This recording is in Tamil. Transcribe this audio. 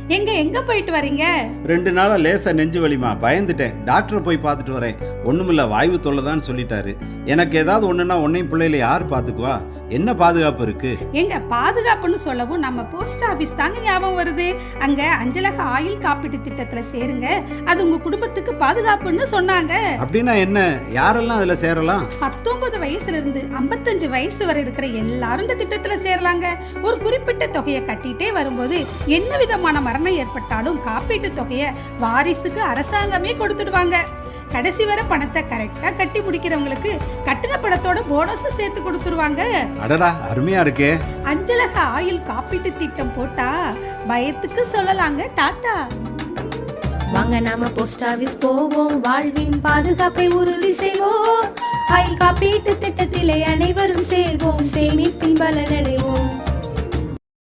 எங்க போயிட்டு வரீங்க? 2 நாளா லேசா நெஞ்சு வலிமா, பயந்துட்டேன். டாக்டரை போய் பார்த்துட்டு வரேன். ஒண்ணுமில்ல, வாய்வு தொல்லைதான் சொல்லிட்டாரு. எனக்கு ஏதாவது ஒண்ணுன்னா உன்னையும் பிள்ளையில யார் பாத்துக்குவா? என்ன பாதுகாப்பு இருக்கு? எங்க பாதுகாப்புன்னு சொல்லவும் நம்ம போஸ்ட் ஆபீஸ் தாங்க ஞாபகம் வருது. அங்க அஞ்சலக ஆயுள் காப்பீட்டு திட்டத்துல சேருங்க, அது உங்க குடும்பத்துக்கு பாதுகாப்புன்னு சொன்னாங்க. அப்படின்னா என்ன? யாரெல்லாம் அதுல சேரலாம்? 19 வயசுல இருந்து 55 வயசு வரை இருக்கிற எல்லாரும் இந்த திட்டத்துல சேரலாங்க. ஒரு குறிப்பிட்ட தொகையை கட்டிட்டே வரும்போது என்ன விதமான மரணம் ஏற்பட்டாலும் காப்பீட்டு தொகையை வாரிசுக்கு அரசாங்கமே கொடுத்துடுவாங்க. கடைசி வரை பணத்தை கரெக்டா கட்டி முடிக்கிறவங்களுக்கு கட்டின பணத்தோட போனஸ் சேர்த்து கொடுத்துருவாங்க. அடடா, அருமையா இருக்கே. அஞ்சலக ஆயுள் காப்பீட்டு திட்டம் போட்டா பயத்துக்கு சொல்லலாங்க டாட்டா. வாங்க நாம போஸ்ட் ஆபீஸ் போவோம், வாழ்வின் பாதுகாப்பை உறுதி செய்வோம். ஆயுள் காப்பீட்டு திட்டத்திலே அனைவரும் சேர்வோம், சேமிப்பின் பலனடைவோம்.